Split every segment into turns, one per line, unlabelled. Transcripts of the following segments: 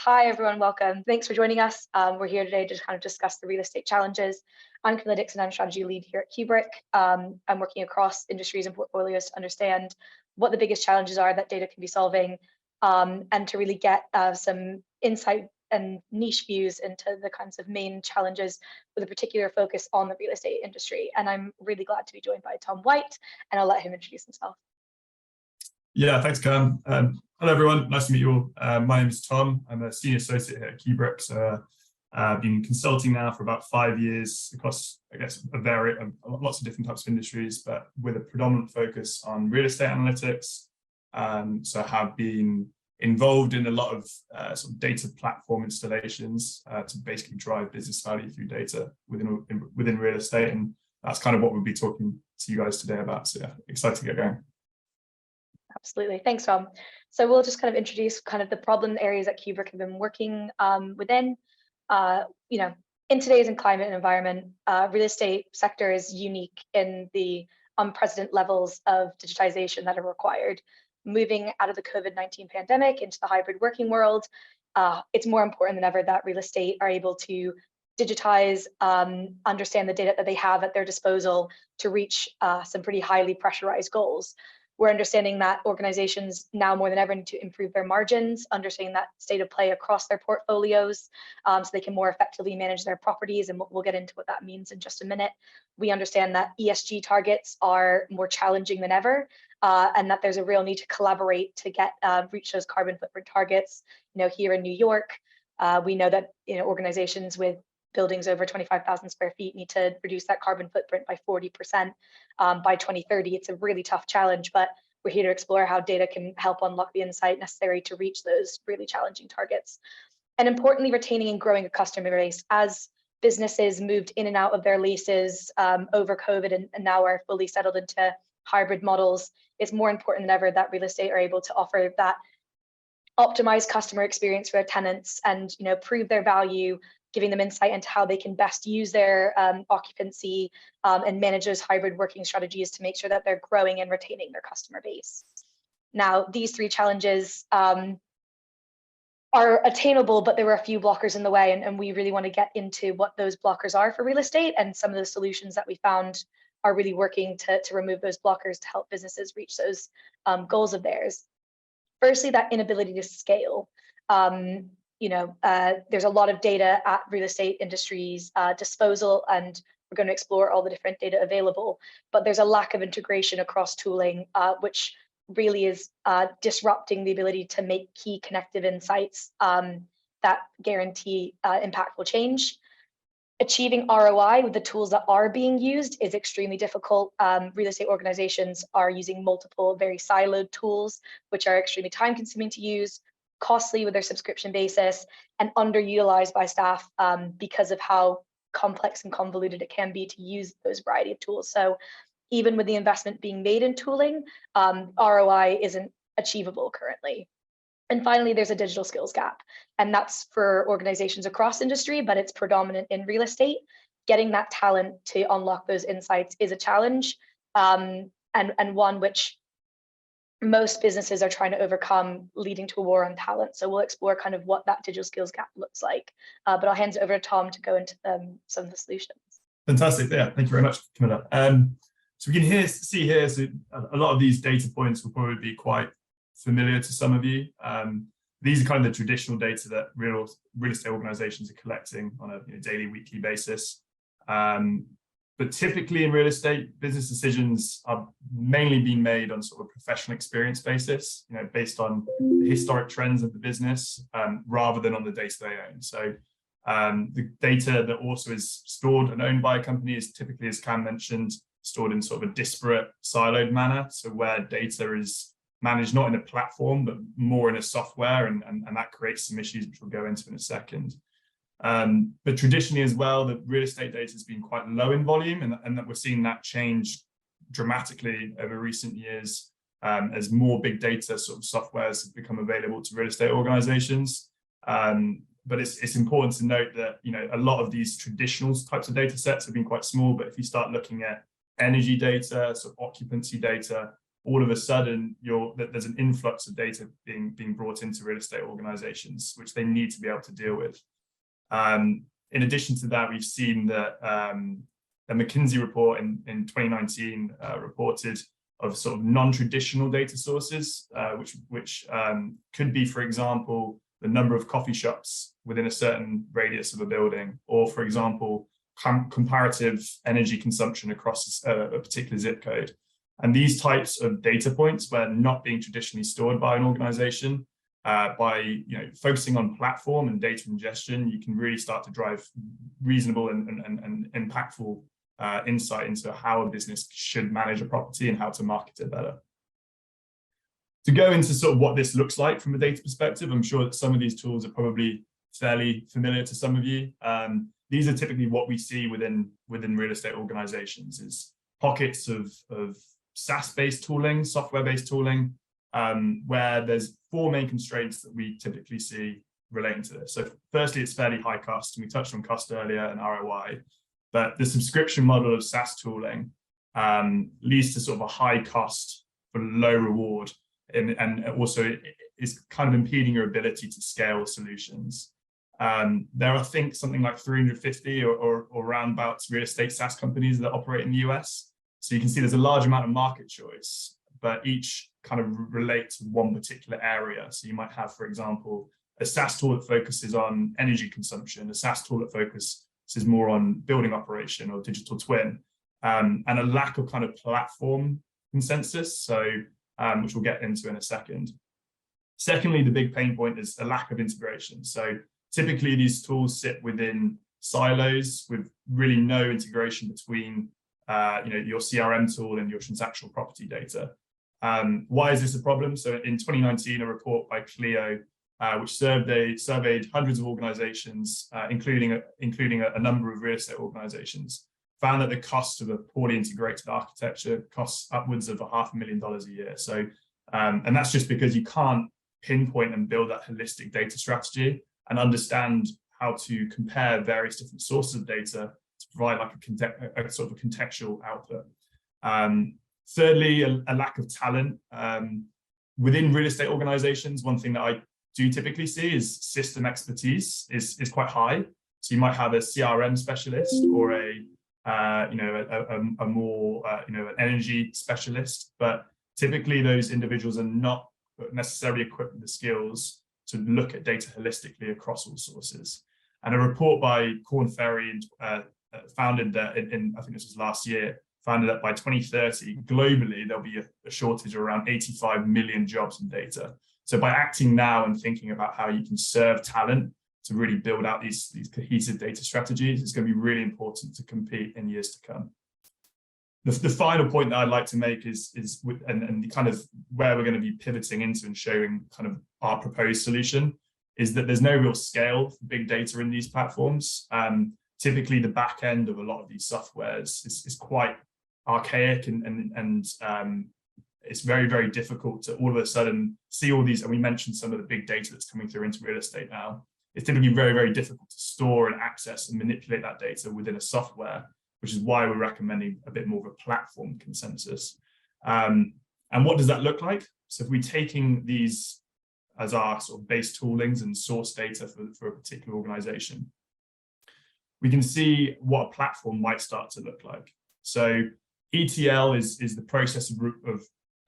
Hi, everyone. Welcome. Thanks for joining us. We're here today to kind of discuss the real estate challenges. I'm Camilla Dickson. I'm strategy lead here at Kubrick. I'm working across industries and portfolios to understand what the biggest challenges are that data can be solving, and to really get some insight and niche views into the kinds of main challenges with a particular focus on the real estate industry. And I'm really glad to be joined by Tom White, and I'll let him introduce himself.
Yeah, thanks, Cam. Hello, everyone. Nice to meet you all. My name is Tom. I'm a senior associate here at Kubrick. So I've been consulting now for about 5 years across, I guess, lots of different types of industries, but with a predominant focus on real estate analytics. So I have been involved in a lot of sort of data platform installations to basically drive business value through data within real estate. And that's kind of what we'll be talking to you guys today about. So yeah, excited to get going.
Absolutely. Thanks, Tom. So we'll just kind of introduce kind of the problem areas that Kubrick have been working within. In today's climate and environment, real estate sector is unique in the unprecedented levels of digitization that are required. Moving out of the COVID-19 pandemic into the hybrid working world, it's more important than ever that real estate are able to digitize, understand the data that they have at their disposal to reach some pretty highly pressurized goals. We're understanding that organizations now more than ever need to improve their margins, understanding that state of play across their portfolios, so they can more effectively manage their properties, and we'll get into what that means in just a minute. We understand that ESG targets are more challenging than ever, and that there's a real need to collaborate to reach those carbon footprint targets. Here in New York, we know that organizations with buildings over 25,000 square feet need to reduce that carbon footprint by 40% by 2030. It's a really tough challenge, but we're here to explore how data can help unlock the insight necessary to reach those really challenging targets. And importantly, retaining and growing a customer base. As businesses moved in and out of their leases over COVID and now are fully settled into hybrid models, it's more important than ever that real estate are able to offer that optimized customer experience for their tenants and prove their value, giving them insight into how they can best use their occupancy and manage those hybrid working strategies to make sure that they're growing and retaining their customer base. Now, these three challenges are attainable, but there were a few blockers in the way, and we really want to get into what those blockers are for real estate, and some of the solutions that we found are really working to remove those blockers to help businesses reach those goals of theirs. Firstly, that inability to scale. There's a lot of data at real estate industries disposal, and we're going to explore all the different data available, but there's a lack of integration across tooling, which really is disrupting the ability to make key connective insights that guarantee impactful change. Achieving ROI with the tools that are being used is extremely difficult. Real estate organizations are using multiple very siloed tools, which are extremely time consuming to use, costly with their subscription basis, and underutilized by staff because of how complex and convoluted it can be to use those variety of tools. So even with the investment being made in tooling, ROI isn't achievable currently. And finally, there's a digital skills gap, and that's for organizations across industry, but it's predominant in real estate. Getting that talent to unlock those insights is a challenge, and one which most businesses are trying to overcome, leading to a war on talent. So we'll explore kind of what that digital skills gap looks like. But I'll hand it over to Tom to go into some of the solutions.
Fantastic. Yeah, thank you very much, Camilla. So we can see here, so a lot of these data points will probably be quite familiar to some of you. These are kind of the traditional data that real estate organizations are collecting on a daily, weekly basis. But typically in real estate, business decisions are mainly being made on sort of a professional experience basis, based on the historic trends of the business, rather than on the data they own. So the data that also is stored and owned by a company is typically, as Cam mentioned, stored in sort of a disparate, siloed manner. So where data is managed not in a platform, but more in a software, and that creates some issues, which we'll go into in a second. But traditionally as well, the real estate data has been quite low in volume, and that we're seeing that change dramatically over recent years as more big data sort of softwares have become available to real estate organizations. But it's important to note that a lot of these traditional types of data sets have been quite small, but if you start looking at energy data, so occupancy data, all of a sudden there's an influx of data being brought into real estate organizations, which they need to be able to deal with. In addition to that, we've seen that a McKinsey report in 2019 reported of sort of non-traditional data sources, which could be, for example, the number of coffee shops within a certain radius of a building, or, for example, comparative energy consumption across a particular zip code. And these types of data points were not being traditionally stored by an organization. By focusing on platform and data ingestion, you can really start to drive reasonable and impactful insight into how a business should manage a property and how to market it better. To go into sort of what this looks like from a data perspective, I'm sure that some of these tools are probably fairly familiar to some of you. These are typically what we see within real estate organizations, is pockets of SaaS-based tooling, software-based tooling, where there's four main constraints that we typically see relating to this. So firstly, it's fairly high cost, and we touched on cost earlier and ROI, but the subscription model of SaaS tooling leads to sort of a high cost for low reward, and also is kind of impeding your ability to scale solutions. There are, I think, something like 350 or around real estate SaaS companies that operate in the US. So you can see there's a large amount of market choice, but each kind of relate to one particular area. So you might have, for example, a SaaS tool that focuses on energy consumption, a SaaS tool that focuses more on building operation or digital twin, and a lack of kind of platform consensus, so which we'll get into in a second. Secondly, the big pain point is a lack of integration. So typically these tools sit within silos with really no integration between your CRM tool and your transactional property data. Why is this a problem? So in 2019, a report by Clio, which surveyed hundreds of organizations, including a number of real estate organizations, found that the cost of a poorly integrated architecture costs upwards of $500,000 a year. So, and that's just because you can't pinpoint and build that holistic data strategy and understand how to compare various different sources of data to provide like a sort of a contextual output. Thirdly, a lack of talent. Within real estate organizations, one thing that I do typically see is system expertise is quite high. So you might have a CRM specialist or an energy specialist, but typically those individuals are not necessarily equipped with the skills to look at data holistically across all sources. And a report by Korn Ferry founded that I think this was last year, founded that by 2030, globally, there'll be a shortage of around 85 million jobs in data. So by acting now and thinking about how you can serve talent to really build out these cohesive data strategies, it's going to be really important to compete in years to come. The final point that I'd like to make is kind of where we're going to be pivoting into and showing kind of our proposed solution is that there's no real scale for big data in these platforms. Typically, the back end of a lot of these softwares is quite archaic and it's very, very difficult to all of a sudden see all these. And we mentioned some of the big data that's coming through into real estate now. It's typically very, very difficult to store and access and manipulate that data within a software, which is why we're recommending a bit more of a platform consensus. And what does that look like? So if we're taking these as our sort of base toolings and source data for a particular organization, we can see what a platform might start to look like. So ETL is the process of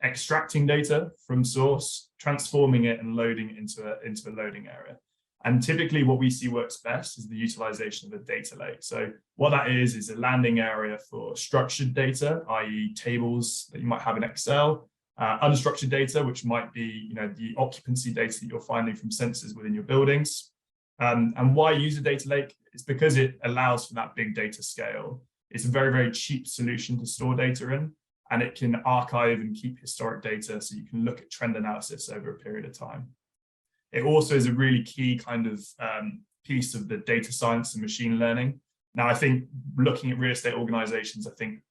extracting data from source, transforming it and loading it into a loading area. And typically what we see works best is the utilization of a data lake. So what that is a landing area for structured data, i.e. tables that you might have in Excel, unstructured data, which might be the occupancy data that you're finding from sensors within your buildings. And why use a data lake? It's because it allows for that big data scale. It's a very, very cheap solution to store data in, and it can archive and keep historic data so you can look at trend analysis over a period of time. It also is a really key kind of piece of the data science and machine learning. Now, I think looking at real estate organizations, I think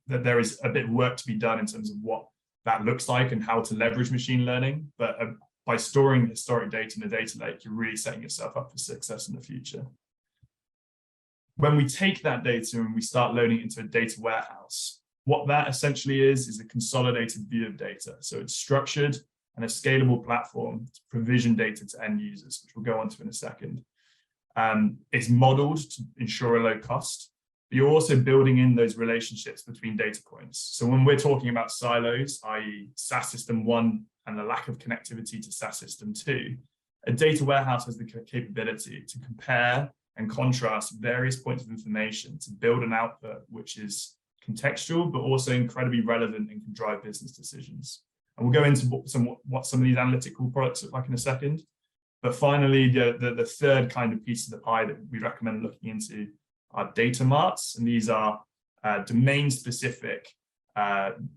that there is a bit of work to be done in terms of what that looks like and how to leverage machine learning. But by storing historic data in a data lake, you're really setting yourself up for success in the future. When we take that data and we start loading it into a data warehouse, what that essentially is a consolidated view of data. So it's structured and a scalable platform to provision data to end users, which we'll go on to in a second. It's modeled to ensure a low cost, but you're also building in those relationships between data points. So when we're talking about silos, i.e. SAS system 1 and the lack of connectivity to SAS system 2, a data warehouse has the capability to compare and contrast various points of information to build an output which is contextual, but also incredibly relevant and can drive business decisions. And we'll go into what some of these analytical products look like in a second. But finally, the third kind of piece of the pie that we recommend looking into are data marts. And these are domain-specific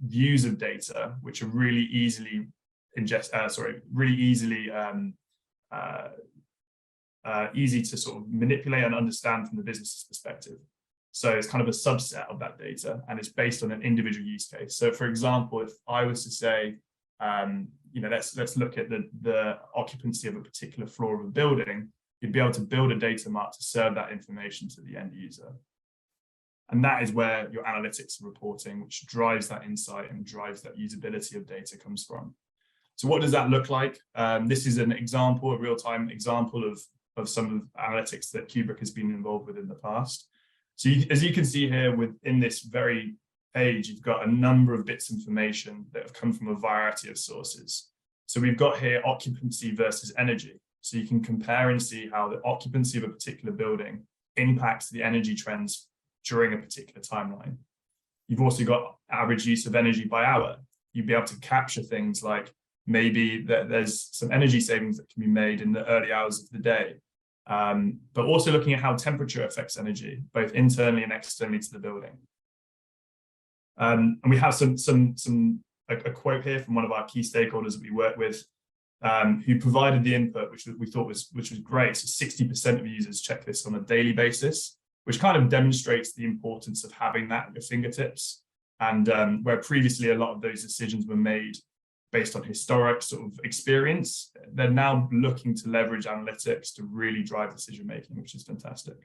views of data, which are really easily easy to sort of manipulate and understand from the business's perspective. So it's kind of a subset of that data, and it's based on an individual use case. So for example, if I was to say, let's look at the occupancy of a particular floor of a building, you'd be able to build a data mart to serve that information to the end user. And that is where your analytics and reporting, which drives that insight and drives that usability of data, comes from. So what does that look like? This is an example, a real-time example of some of the analytics that Kubrick has been involved with in the past. So as you can see here within this very page, you've got a number of bits of information that have come from a variety of sources. So we've got here occupancy versus energy. So you can compare and see how the occupancy of a particular building impacts the energy trends during a particular timeline. You've also got average use of energy by hour. You'd be able to capture things like maybe there's some energy savings that can be made in the early hours of the day, but also looking at how temperature affects energy, both internally and externally to the building. And we have a quote here from one of our key stakeholders that we work with, who provided the input, which we thought was great. So 60% of users check this on a daily basis, which kind of demonstrates the importance of having that at your fingertips. And where previously a lot of those decisions were made based on historic sort of experience, they're now looking to leverage analytics to really drive decision making, which is fantastic.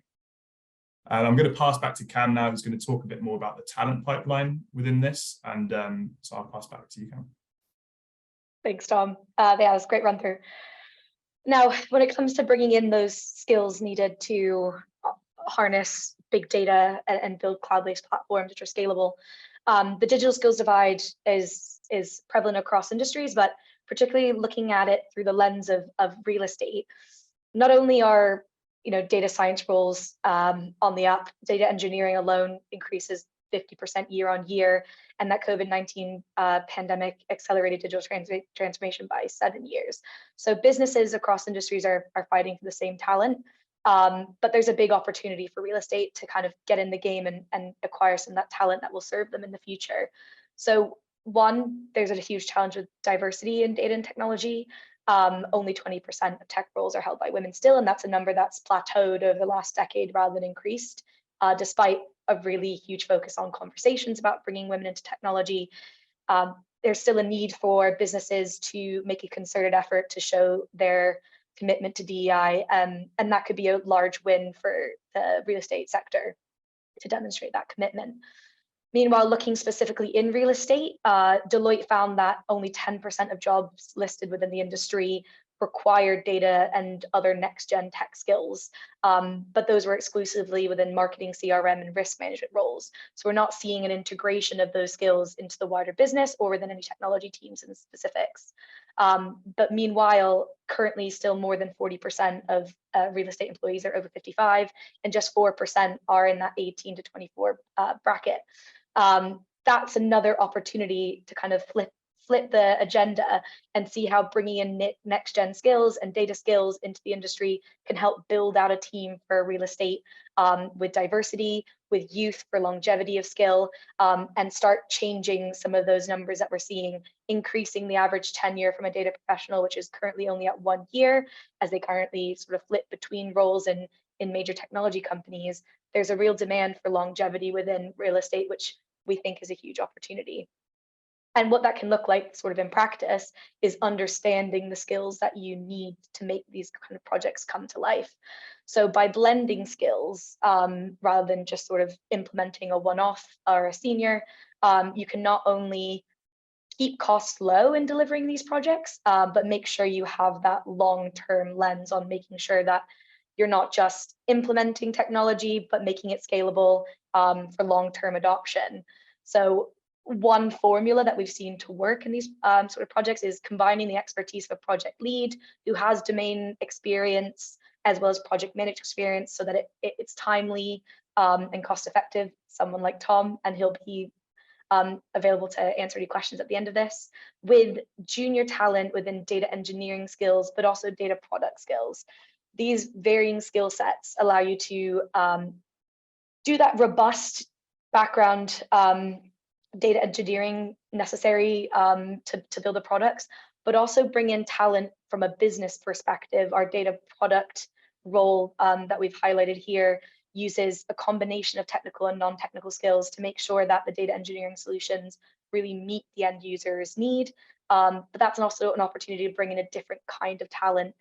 I'm going to pass back to Cam now, who's going to talk a bit more about the talent pipeline within this. And so I'll pass back to you, Cam.
Thanks, Tom. Yeah, it was a great run through. Now, when it comes to bringing in those skills needed to harness big data and build cloud-based platforms which are scalable, the digital skills divide is prevalent across industries, but particularly looking at it through the lens of real estate. Not only are data science roles on the up, data engineering alone increases 50% year on year, and that COVID-19 pandemic accelerated digital transformation by 7 years. So businesses across industries are fighting for the same talent, but there's a big opportunity for real estate to kind of get in the game and acquire some of that talent that will serve them in the future. So one, there's a huge challenge with diversity in data and technology. Only 20% of tech roles are held by women still, and that's a number that's plateaued over the last decade rather than increased, despite a really huge focus on conversations about bringing women into technology. There's still a need for businesses to make a concerted effort to show their commitment to DEI, and that could be a large win for the real estate sector to demonstrate that commitment. Meanwhile, looking specifically in real estate, Deloitte found that only 10% of jobs listed within the industry required data and other next-gen tech skills, but those were exclusively within marketing, CRM, and risk management roles. So we're not seeing an integration of those skills into the wider business or within any technology teams in specifics. But meanwhile, currently still more than 40% of real estate employees are over 55, and just 4% are in that 18 to 24 bracket. That's another opportunity to kind of flip the agenda and see how bringing in next-gen skills and data skills into the industry can help build out a team for real estate with diversity, with youth for longevity of skill, and start changing some of those numbers that we're seeing, increasing the average tenure from a data professional, which is currently only at 1 year, as they currently sort of flip between roles in major technology companies. There's a real demand for longevity within real estate, which we think is a huge opportunity. And what that can look like sort of in practice is understanding the skills that you need to make these kind of projects come to life. So by blending skills, rather than just sort of implementing a one-off or a senior, you can not only keep costs low in delivering these projects, but make sure you have that long-term lens on making sure that you're not just implementing technology, but making it scalable for long-term adoption. So one formula that we've seen to work in these sort of projects is combining the expertise of a project lead who has domain experience as well as project management experience, so that it's timely and cost effective. Someone like Tom, and he'll be available to answer any questions at the end of this, with junior talent within data engineering skills, but also data product skills. These varying skill sets allow you to do that robust background data engineering necessary to build the products, but also bring in talent from a business perspective. Our data product role that we've highlighted here uses a combination of technical and non-technical skills to make sure that the data engineering solutions really meet the end user's need. But that's also an opportunity to bring in a different kind of talent,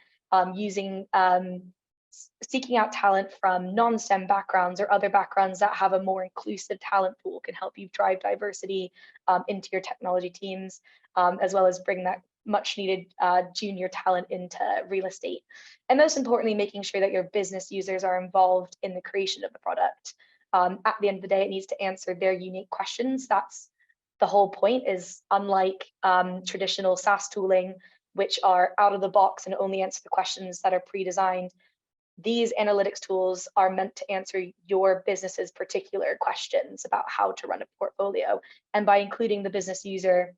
seeking out talent from non-STEM backgrounds or other backgrounds that have a more inclusive talent pool can help you drive diversity into your technology teams, as well as bring that much needed junior talent into real estate. And most importantly, making sure that your business users are involved in the creation of the product. At the end of the day, it needs to answer their unique questions. That's the whole point. Is unlike traditional SaaS tooling, which are out of the box and only answer the questions that are pre-designed, these analytics tools are meant to answer your business's particular questions about how to run a portfolio. And by including the business user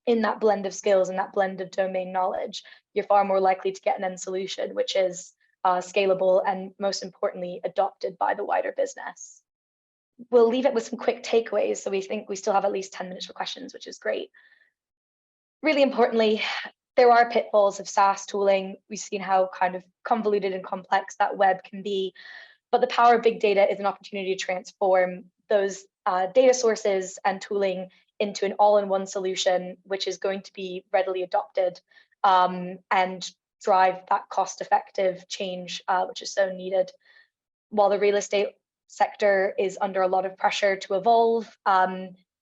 in that blend of skills and that blend of domain knowledge, you're far more likely to get an end solution, which is scalable and, most importantly, adopted by the wider business. We'll leave it with some quick takeaways. So we think we still have at least 10 minutes for questions, which is great. Really importantly, there are pitfalls of SaaS tooling. We've seen how kind of convoluted and complex that web can be, but the power of big data is an opportunity to transform those data sources and tooling into an all-in-one solution, which is going to be readily adopted and drive that cost-effective change, which is so needed. While the real estate sector is under a lot of pressure to evolve,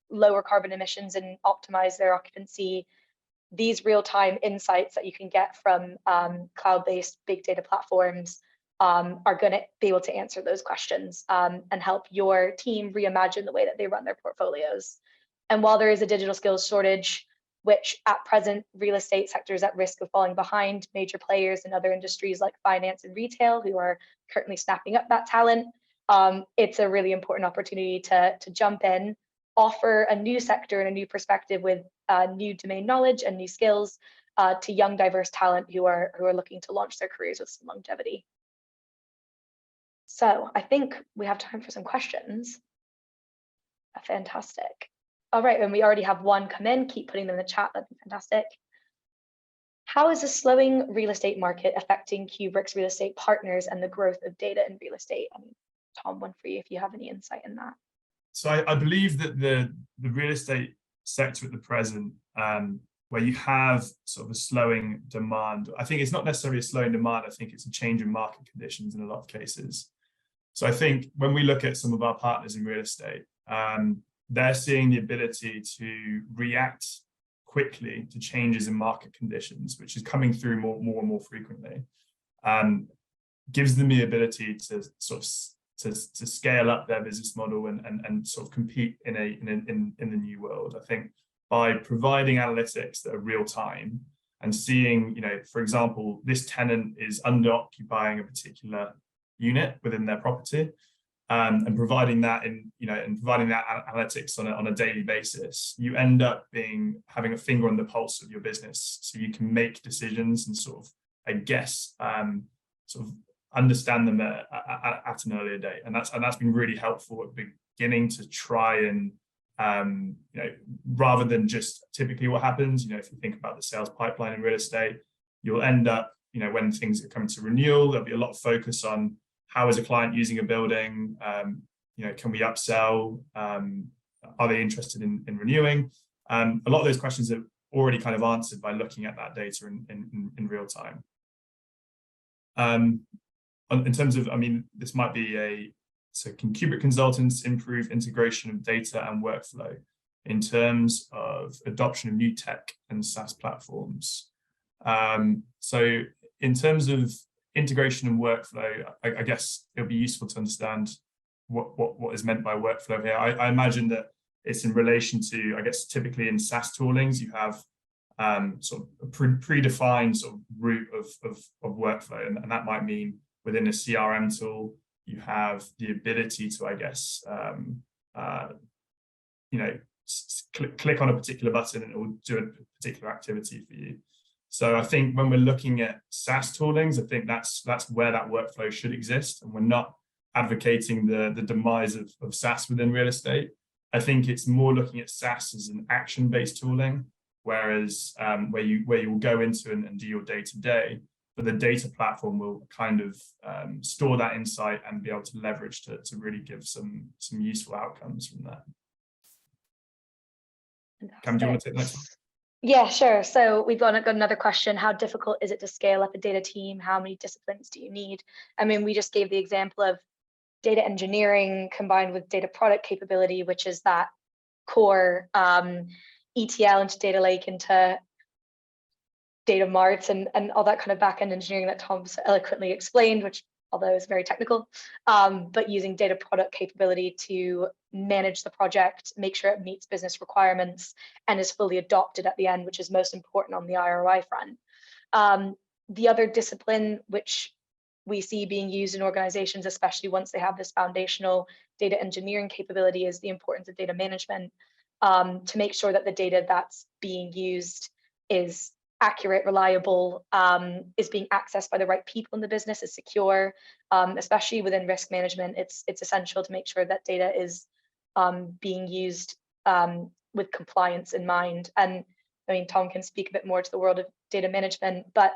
lower carbon emissions and optimize their occupancy, these real-time insights that you can get from cloud-based big data platforms are going to be able to answer those questions and help your team reimagine the way that they run their portfolios. And while there is a digital skills shortage, which at present real estate sector is at risk of falling behind major players in other industries like finance and retail, who are currently snapping up that talent, it's a really important opportunity to jump in, offer a new sector and a new perspective with new domain knowledge and new skills to young, diverse talent who are looking to launch their careers with some longevity. So I think we have time for some questions. Fantastic. All right, and we already have one come in. Keep putting them in the chat. That'd be fantastic. How is the slowing real estate market affecting Kubrick's real estate partners and the growth of data in real estate? I mean, Tom, one for you if you have any insight in that.
So I believe that the real estate sector at the present, where you have sort of a slowing demand, I think it's not necessarily a slowing demand, I think it's a change in market conditions in a lot of cases. So I think when we look at some of our partners in real estate, they're seeing the ability to react quickly to changes in market conditions, which is coming through more and more frequently, gives them the ability to sort of to scale up their business model and sort of compete in the new world. I think by providing analytics that are real time and seeing, you know, for example, this tenant is under occupying a particular unit within their property, and providing that analytics on a daily basis, you end up having a finger on the pulse of your business, so you can make decisions and sort of, I guess, sort of understand them at an earlier date, and that's been really helpful at beginning to try and you know, rather than just typically what happens, you know, if you think about the sales pipeline in real estate, you'll end up, you know, when things are coming to renewal, there'll be a lot of focus on how is a client using a building, you know, can we upsell, are they interested in renewing, A lot of those questions are already kind of answered by looking at that data in real time. In terms of, I mean, this might be so can Kubrick consultants improve integration of data and workflow in terms of adoption of new tech and SaaS platforms? So in terms of integration and workflow, I guess it'll be useful to understand what is meant by workflow here. I imagine that it's in relation to, I guess, typically in SaaS toolings, you have sort of a predefined sort of route of workflow, and that might mean within a CRM tool, you have the ability to, I guess, you know, click on a particular button and it will do a particular activity for you. So I think when we're looking at SaaS toolings, I think that's where that workflow should exist, and we're not advocating the demise of SaaS within real estate. I think it's more looking at SaaS as an action-based tooling, whereas where you will go into and do your day-to-day, but the data platform will kind of store that insight and be able to leverage to really give some useful outcomes from that. Cam, do you want to take the next one?
Yeah, sure. So we've got another question. How difficult is it to scale up a data team? How many disciplines do you need? I mean, we just gave the example of data engineering combined with data product capability, which is that core ETL into data lake, into data marts and all that kind of backend engineering that Tom so eloquently explained, which although is very technical, but using data product capability to manage the project, make sure it meets business requirements and is fully adopted at the end, which is most important on the ROI front. The other discipline which we see being used in organizations, especially once they have this foundational data engineering capability, is the importance of data management, to make sure that the data that's being used is accurate, reliable, is being accessed by the right people in the business, is secure, especially within risk management. It's essential to make sure that data is being used with compliance in mind. And I mean, Tom can speak a bit more to the world of data management, but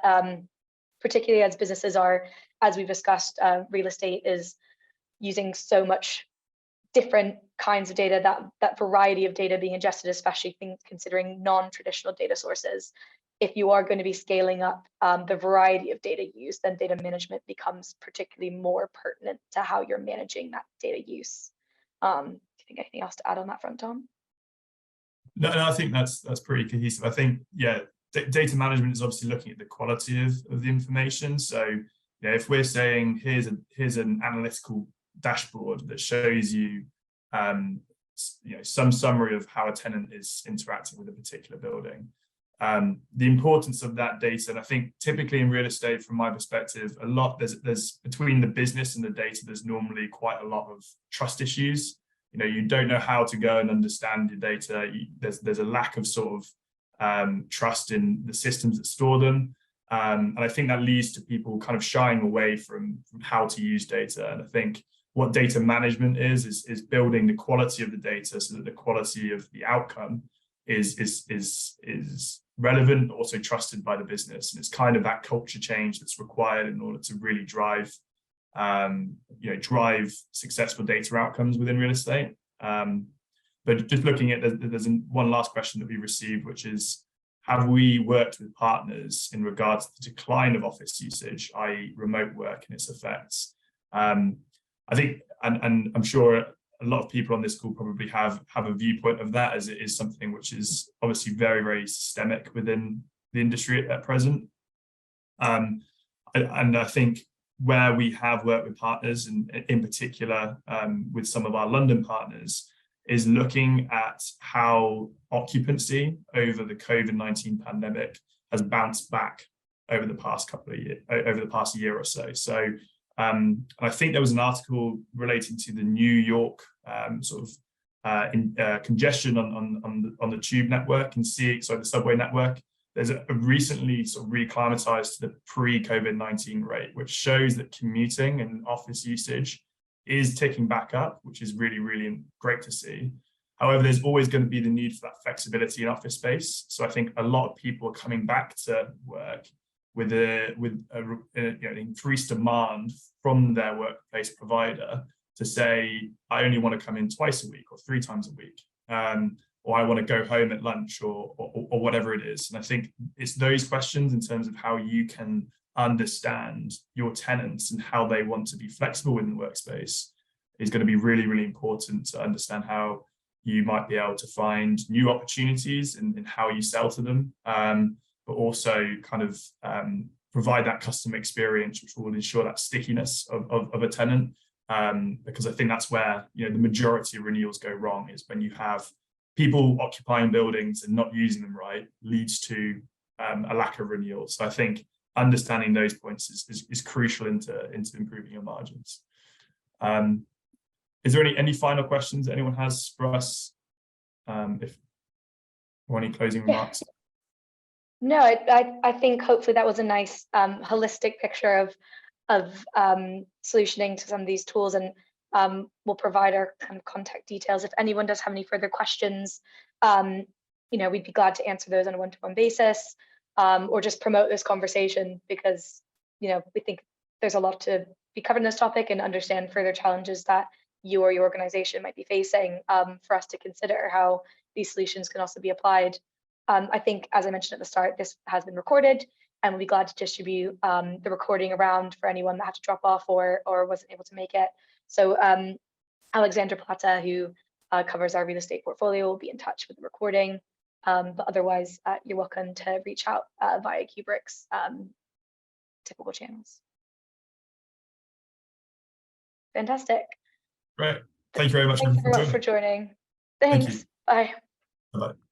particularly as businesses are, as we've discussed, real estate is using so much different kinds of data, that variety of data being ingested, especially considering non-traditional data sources. If you are going to be scaling up the variety of data used, then data management becomes particularly more pertinent to how you're managing that data use. Do you think anything else to add on that front, Tom?
No, I think that's pretty cohesive. I think, yeah, data management is obviously looking at the quality of the information. So, yeah, if we're saying here's an analytical dashboard that shows you, some summary of how a tenant is interacting with a particular building. The importance of that data, and I think typically in real estate, from my perspective, a lot there's between the business and the data, there's normally quite a lot of trust issues. You don't know how to go and understand your data. There's a lack of sort of trust in the systems that store them, and I think that leads to people kind of shying away from how to use data. And I think what data management is building the quality of the data so that the quality of the outcome is relevant, but also trusted by the business. And it's kind of that culture change that's required in order to really drive successful data outcomes within real estate. But just looking at, there's one last question that we received, which is, have we worked with partners in regards to the decline of office usage, i.e. remote work and its effects? I think, and I'm sure a lot of people on this call probably have a viewpoint of that, as it is something which is obviously very, very systemic within the industry at present. And I think where we have worked with partners, and in particular with some of our London partners, is looking at how occupancy over the COVID-19 pandemic has bounced back over the past couple of years, over the past year or so. So I think there was an article relating to the New York congestion on the tube network and the subway network. There's a recently sort of reacclimatized to the pre-COVID-19 rate, which shows that commuting and office usage is ticking back up, which is really, really great to see. However, there's always going to be the need for that flexibility in office space. So I think a lot of people are coming back to work with increased demand from their workplace provider to say, I only want to come in twice a week or 3 times a week. or I want to go home at lunch, or whatever it is. And I think it's those questions in terms of how you can understand your tenants and how they want to be flexible in the workspace is going to be really, really important to understand how you might be able to find new opportunities in how you sell to them, but also kind of provide that customer experience, which will ensure that stickiness of a tenant. Because I think that's where, you know, the majority of renewals go wrong, is when you have people occupying buildings and not using them right, leads to a lack of renewals. So I think understanding those points is crucial into improving your margins. Is there any final questions that anyone has for us? Or any closing remarks?
No, I think hopefully that was a nice holistic picture of solutioning to some of these tools, and we'll provide our kind of contact details. If anyone does have any further questions, you know, we'd be glad to answer those on a one-to-one basis, or just promote this conversation, because, you know, we think there's a lot to be covered in this topic, and understand further challenges that you or your organization might be facing, for us to consider how these solutions can also be applied. I think, as I mentioned at the start, this has been recorded, and we'll be glad to distribute the recording around for anyone that had to drop off or wasn't able to make it. So Alexandra Plata, who covers our real estate portfolio, will be in touch with the recording. But otherwise, you're welcome to reach out via Kubrick's typical channels. Fantastic.
Great. Thank you very much.
Thank you very much for joining. Thanks. Bye.
Bye-bye.